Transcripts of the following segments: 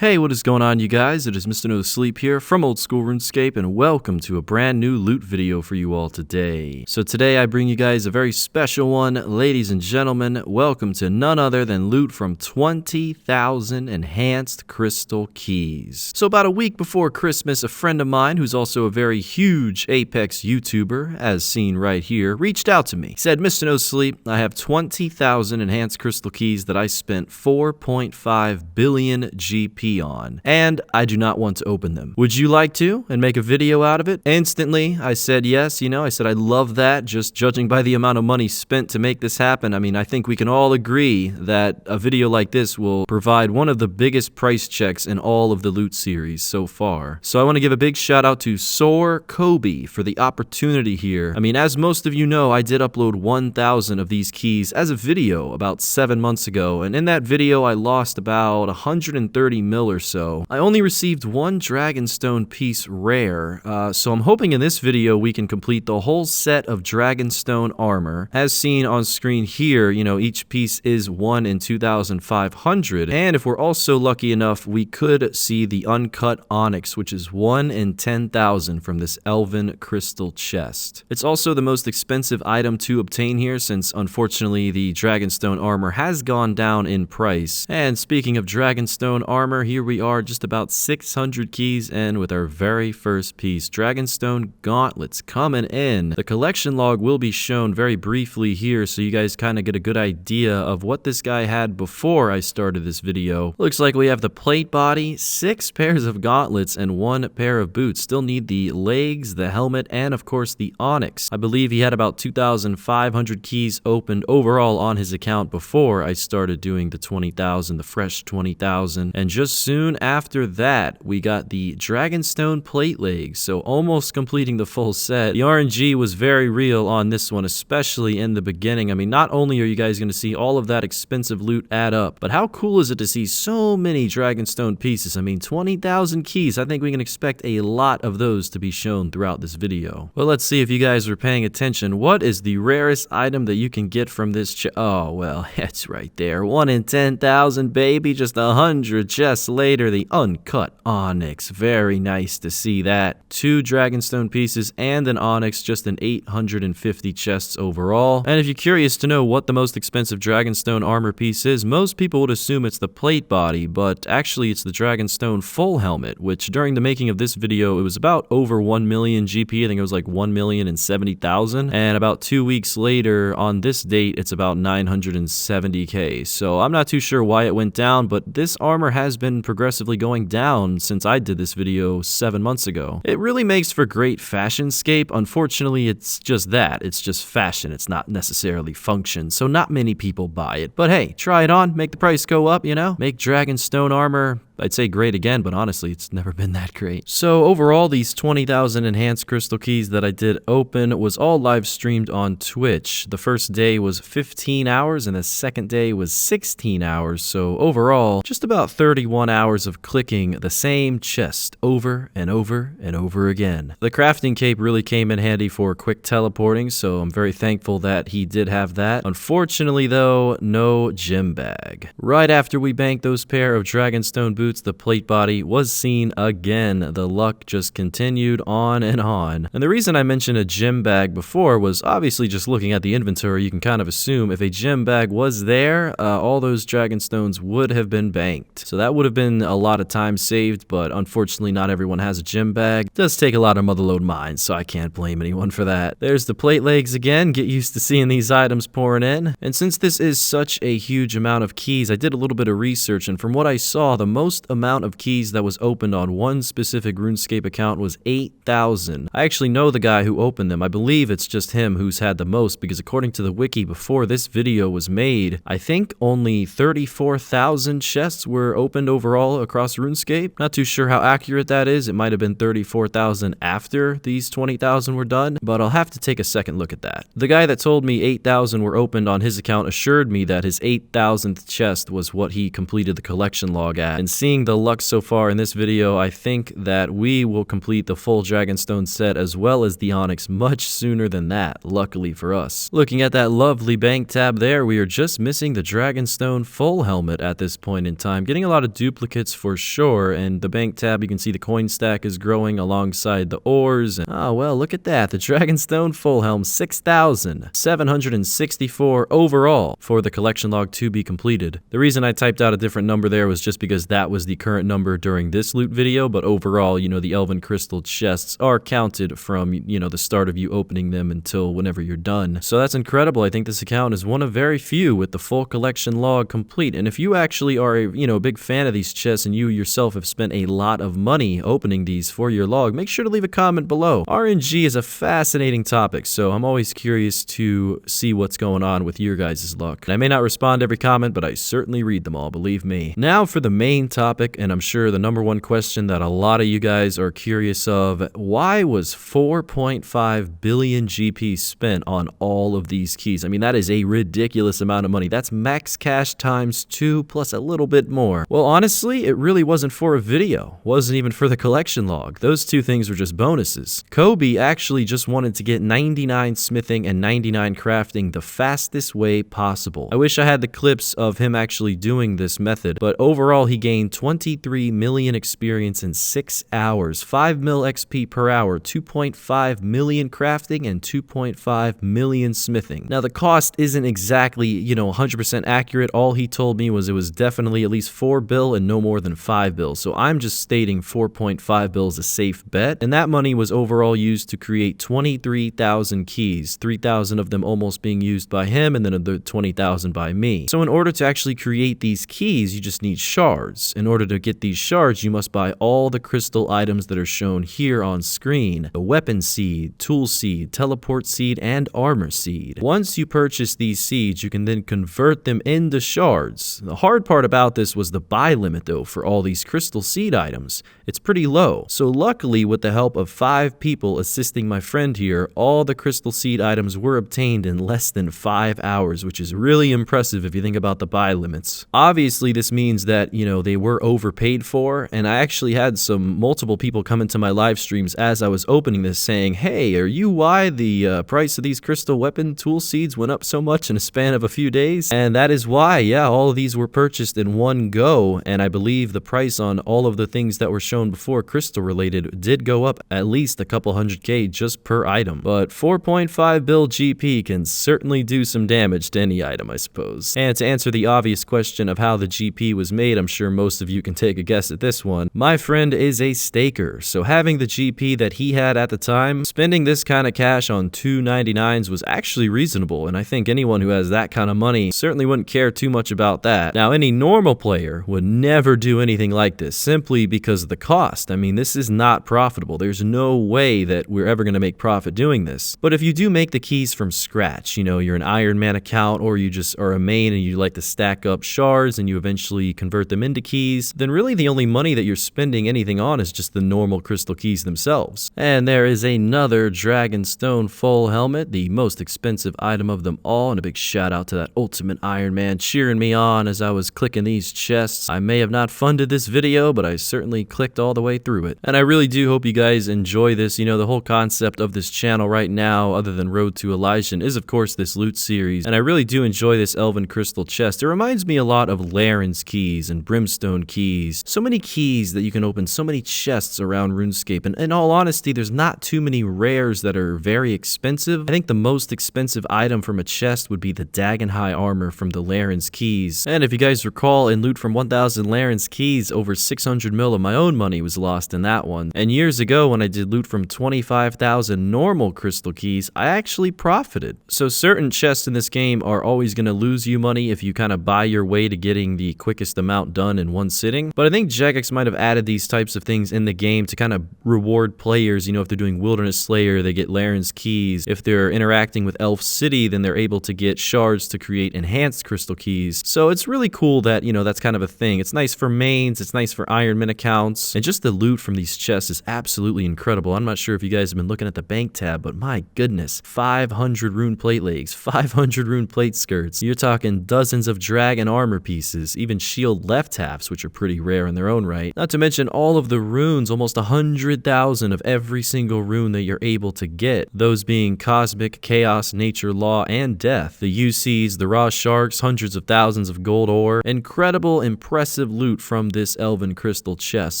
Hey, what is going on, you guys? It is MrNoSleep here from Old School RuneScape, and welcome to a brand new loot video for you all today. So today I bring you guys a very special one. Ladies and gentlemen, welcome to none other than loot from 20,000 enhanced crystal keys. So about a week before Christmas, a friend of mine, who's also a very huge Apex YouTuber, as seen right here, reached out to me. He said, MrNoSleep, I have 20,000 enhanced crystal keys that I spent 4.5 billion GP on, and I do not want to open them. Would you like to and make a video out of it? Instantly, I said yes. I said I love that, just judging by the amount of money spent to make this happen. I mean, I think we can all agree that a video like this will provide one of the biggest price checks in all of the loot series so far. So I want to give a big shout out to Soar Kobe for the opportunity here. I mean, as most of you know, I did upload 1,000 of these keys as a video about 7 months ago, and in that video I lost about 130 mil or so. I only received one Dragonstone piece rare, so I'm hoping in this video we can complete the whole set of Dragonstone Armor. As seen on screen here, each piece is 1 in 2,500, and if we're also lucky enough, we could see the uncut Onyx, which is 1 in 10,000 from this Elven Crystal chest. It's also the most expensive item to obtain here, since unfortunately the Dragonstone Armor has gone down in price. And speaking of Dragonstone Armor, here we are just about 600 keys in with our very first piece, Dragonstone Gauntlets coming in. The collection log will be shown very briefly here so you guys kind of get a good idea of what this guy had before I started this video. Looks like we have the plate body, 6 pairs of gauntlets, and 1 pair of boots. Still need the legs, the helmet, and of course the Onyx. I believe he had about 2,500 keys opened overall on his account before I started doing the 20,000, the fresh 20,000, and just soon after that, we got the Dragonstone plate legs, so almost completing the full set. The RNG was very real on this one, especially in the beginning. I mean, not only are you guys going to see all of that expensive loot add up, but how cool is it to see so many Dragonstone pieces? I mean, 20,000 keys. I think we can expect a lot of those to be shown throughout this video. Well, let's see if you guys were paying attention. What is the rarest item that you can get from this oh, well, it's right there. 1 in 10,000, baby. Just 100 chests later, the uncut Onyx. Very nice to see that. 2 Dragonstone pieces and an Onyx, just an 850 chests overall. And if you're curious to know what the most expensive Dragonstone armor piece is, most people would assume it's the plate body, but actually it's the Dragonstone full helmet, which during the making of this video, it was about over 1 million GP. I think it was like 1,070,000. And about 2 weeks later, on this date, it's about 970k. So I'm not too sure why it went down, but this armor has been progressively going down since I did this video 7 months ago. It really makes for great fashionscape. Unfortunately, it's just that. It's just fashion. It's not necessarily function, so not many people buy it. But hey, try it on, make the price go up, Make Dragonstone armor, I'd say great again, but honestly, it's never been that great. So overall, these 20,000 enhanced crystal keys that I did open was all live streamed on Twitch. The first day was 15 hours and the second day was 16 hours. So overall, just about 31 hours of clicking the same chest over and over and over again. The crafting cape really came in handy for quick teleporting, so I'm very thankful that he did have that. Unfortunately though, no gym bag. Right after we banked those pair of Dragonstone boots, the plate body was seen again. The luck just continued on and on. And the reason I mentioned a gym bag before was obviously just looking at the inventory, you can kind of assume if a gym bag was there, all those Dragonstones would have been banked. So that would have been a lot of time saved, but unfortunately not everyone has a gym bag. It does take a lot of motherload mines, so I can't blame anyone for that. There's the plate legs again. Get used to seeing these items pouring in. And since this is such a huge amount of keys, I did a little bit of research, and from what I saw, the most amount of keys that was opened on one specific RuneScape account was 8,000. I actually know the guy who opened them. I believe it's just him who's had the most, because according to the wiki before this video was made, I think only 34,000 chests were opened overall across RuneScape. Not too sure how accurate that is. It might have been 34,000 after these 20,000 were done, but I'll have to take a second look at that. The guy that told me 8,000 were opened on his account assured me that his 8,000th chest was what he completed the collection log at, and seeing the luck so far in this video, I think that we will complete the full Dragonstone set as well as the Onyx much sooner than that, luckily for us. Looking at that lovely bank tab there, we are just missing the Dragonstone full helmet at this point in time. Getting a lot of duplicates for sure, and the bank tab, you can see the coin stack is growing alongside the ores. And, oh, well, look at that. The Dragonstone full helm, 6,764 overall for the collection log to be completed. The reason I typed out a different number there was just because that was the current number during this loot video, but overall, you know, the Elven Crystal chests are counted from, you know, the start of you opening them until whenever you're done. So that's incredible. I think this account is one of very few with the full collection log complete. And if you actually are a, you know, big fan of these chests and you yourself have spent a lot of money opening these for your log, make sure to leave a comment below. RNG is a fascinating topic, so I'm always curious to see what's going on with your guys' luck. And I may not respond to every comment, but I certainly read them all, believe me. Now for the main topic, and I'm sure the #1 question that a lot of you guys are curious of: why was 4.5 billion GP spent on all of these keys? I mean, that is a ridiculous amount of money. That's max cash times 2 plus a little bit more. Well, honestly, it really wasn't for a video. Wasn't even for the collection log. Those two things were just bonuses. Kobe actually just wanted to get 99 smithing and 99 crafting the fastest way possible. I wish I had the clips of him actually doing this method, but overall he gained 23 million experience in 6 hours, 5 mil XP per hour, 2.5 million crafting, and 2.5 million smithing. Now the cost isn't exactly, you know, 100% accurate. All he told me was it was definitely at least 4 bill and no more than 5 bill. So I'm just stating 4.5 bill is a safe bet. And that money was overall used to create 23,000 keys, 3,000 of them almost being used by him and then another 20,000 by me. So in order to actually create these keys, you just need shards. In order to get these shards, you must buy all the crystal items that are shown here on screen: the weapon seed, tool seed, teleport seed, and armor seed. Once you purchase these seeds, you can then convert them into shards. The hard part about this was the buy limit though for all these crystal seed items. It's pretty low. So luckily, with the help of 5 people assisting my friend here, all the crystal seed items were obtained in less than 5 hours, which is really impressive if you think about the buy limits. Obviously, this means that, you know, they were overpaid for, and I actually had multiple people come into my live streams as I was opening this saying, "Hey, are you why the price of these crystal weapon tool seeds went up so much in a span of a few days?" And that is why, yeah, all of these were purchased in one go, and I believe the price on all of the things that were shown before crystal related did go up at least a couple 100K just per item. But 4.5 bill GP can certainly do some damage to any item, I suppose. And to answer the obvious question of how the GP was made, I'm sure most of you can take a guess at this one. My friend is a staker, so having the GP that he had at the time, spending this kind of cash on 299s was actually reasonable, and I think anyone who has that kind of money certainly wouldn't care too much about that. Now, any normal player would never do anything like this, simply because of the cost. I mean, this is not profitable. There's no way that we're ever going to make profit doing this. But if you do make the keys from scratch, you know, you're an Iron Man account, or you just are a main and you like to stack up shards and you eventually convert them into keys, then really the only money that you're spending anything on is just the normal crystal keys themselves. And there is another Dragonstone full helmet, the most expensive item of them all, and a big shout out to that Ultimate Iron Man cheering me on as I was clicking these chests. I may have not funded this video, but I certainly clicked all the way through it. And I really do hope you guys enjoy this. You know, the whole concept of this channel right now, other than Road to Elysian, is of course this loot series, and I really do enjoy this Elven Crystal chest. It reminds me a lot of Laren's keys and Brimstone keys. So many keys that you can open, so many chests around RuneScape, and in all honesty, there's not too many rares that are very expensive. I think the most expensive item from a chest would be the Dagonhai armor from the Laren's keys. And if you guys recall, in loot from 1000 Laren's keys, over 600 mil of my own money was lost in that one. And years ago, when I did loot from 25,000 normal crystal keys, I actually profited. So certain chests in this game are always going to lose you money if you kind of buy your way to getting the quickest amount done in one sitting. But I think Jagex might have added these types of things in the game to kind of reward players. You know, if they're doing Wilderness Slayer, they get Laren's keys. If they're interacting with Elf City, then they're able to get shards to create enhanced crystal keys. So it's really cool that, you know, that's kind of a thing. It's nice for mains, it's nice for Iron Man accounts, and just the loot from these chests is absolutely incredible. I'm not sure if you guys have been looking at the bank tab, but my goodness, 500 rune plate legs, 500 rune plate skirts. You're talking dozens of dragon armor pieces, even shield left halves. drops, which are pretty rare in their own right. Not to mention all of the runes, almost 100,000 of every single rune that you're able to get. Those being Cosmic, Chaos, Nature, Law, and Death. The UCs, the Raw Sharks, hundreds of thousands of gold ore. Incredible, impressive loot from this Elven Crystal chest,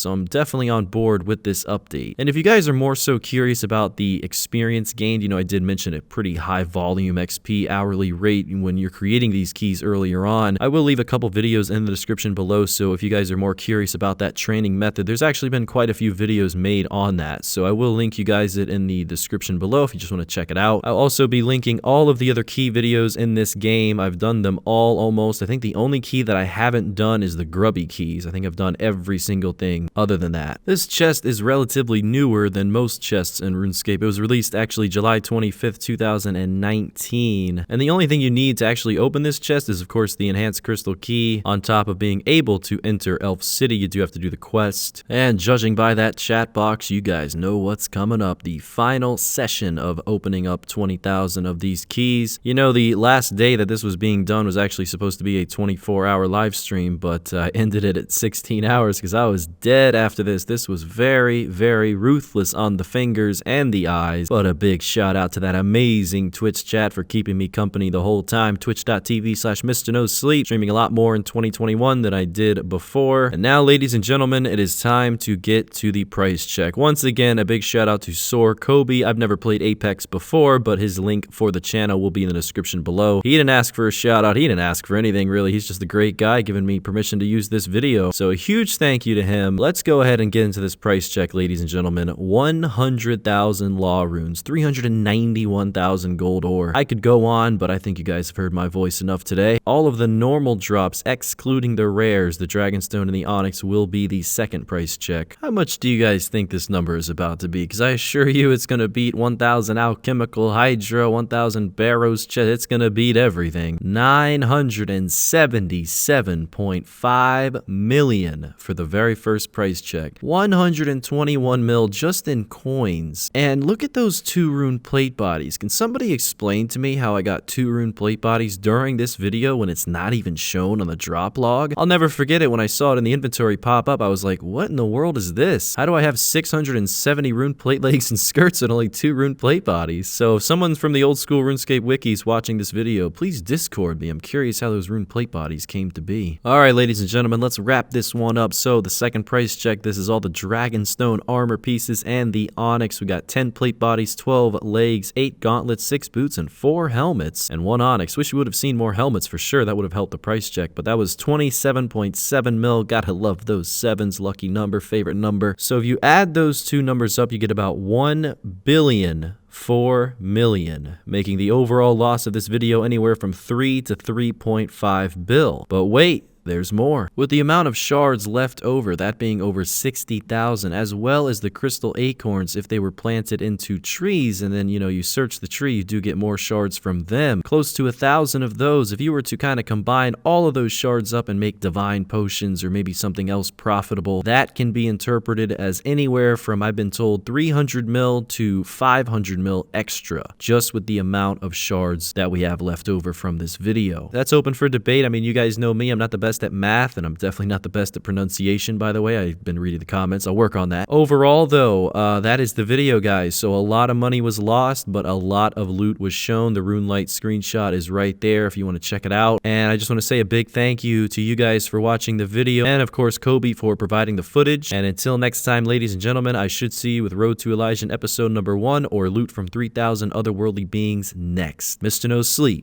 so I'm definitely on board with this update. And if you guys are more so curious about the experience gained, you know, I did mention a pretty high volume XP hourly rate when you're creating these keys earlier on. I will leave a couple videos in the description below, so if you guys are more curious about that training method, there's actually been quite a few videos made on that, so I will link you guys it in the description below if you just want to check it out. I'll also be linking all of the other key videos in this game. I've done them all almost. I think the only key that I haven't done is the grubby keys. I think I've done every single thing other than that. This chest is relatively newer than most chests in RuneScape. It was released actually July 25th, 2019. And the only thing you need to actually open this chest is, of course, the enhanced crystal key. On top of being able to enter Elf City, you do have to do the quest. And judging by that chat box, you guys know what's coming up. The final session of opening up 20,000 of these keys. You know, the last day that this was being done was actually supposed to be a 24-hour live stream, but I ended it at 16 hours because I was dead after this. This was very, very ruthless on the fingers and the eyes. But a big shout out to that amazing Twitch chat for keeping me company the whole time. Twitch.tv/MrNoSleep. Streaming a lot more in 2021 than I did before. And now, ladies and gentlemen, it is time to get to the price check. Once again, a big shout out to Soar Kobe. I've never played Apex before, but his link for the channel will be in the description below. He didn't ask for a shout out. He didn't ask for anything, really. He's just a great guy giving me permission to use this video. So a huge thank you to him. Let's go ahead and get into this price check, ladies and gentlemen. 100,000 law runes, 391,000 gold ore. I could go on, but I think you guys have heard my voice enough today. All of the normal drops, excluding the rares, the Dragonstone and the Onyx, will be the second price check. How much do you guys think this number is about to be? Because I assure you it's going to beat 1,000 Alchemical Hydra, 1,000 Barrows chest. It's going to beat everything. 977.5 million for the very first price check. 121 mil just in coins. And look at those 2 rune plate bodies. Can somebody explain to me how I got 2 rune plate bodies during this video when it's not even shown on the drop log? I'll never forget it when I saw it in the inventory pop up. I was like, what in the world is this? How do I have 670 rune plate legs and skirts and only 2 rune plate bodies? So if someone from the old school RuneScape wikis watching this video, please Discord me. I'm curious how those rune plate bodies came to be. Alright, ladies and gentlemen, let's wrap this one up. So the second price check, this is all the Dragonstone armor pieces and the Onyx. We got 10 plate bodies, 12 legs, 8 gauntlets, 6 boots, and 4 helmets, and 1 Onyx. Wish we would have seen more helmets for sure. That would have helped the price check, but that was 27.7 mil. Gotta love those 7s. Lucky number, favorite number. So if you add those 2 numbers up, you get about 1,000,000,004 million, making the overall loss of this video anywhere from 3 to 3.5 bill. But wait, there's more. With the amount of shards left over, that being over 60,000, as well as the crystal acorns if they were planted into trees, and then, you know, you search the tree, you do get more shards from them. Close to 1,000 of those. If you were to kind of combine all of those shards up and make divine potions or maybe something else profitable, that can be interpreted as anywhere from, I've been told, 300 mil to 500 mil extra, just with the amount of shards that we have left over from this video. That's open for debate. I mean, you guys know me, I'm not the best at math, and I'm definitely not the best at pronunciation, by the way. I've been reading the comments. I'll work on that. Overall, though, that is the video, guys. So a lot of money was lost, but a lot of loot was shown. The RuneLite screenshot is right there if you want to check it out. And I just want to say a big thank you to you guys for watching the video, and of course, Kobe for providing the footage. And until next time, ladies and gentlemen, I should see you with Road to Elysian episode number 1 or Loot from 3,000 Otherworldly Beings next. MrNoSleep,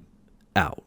out.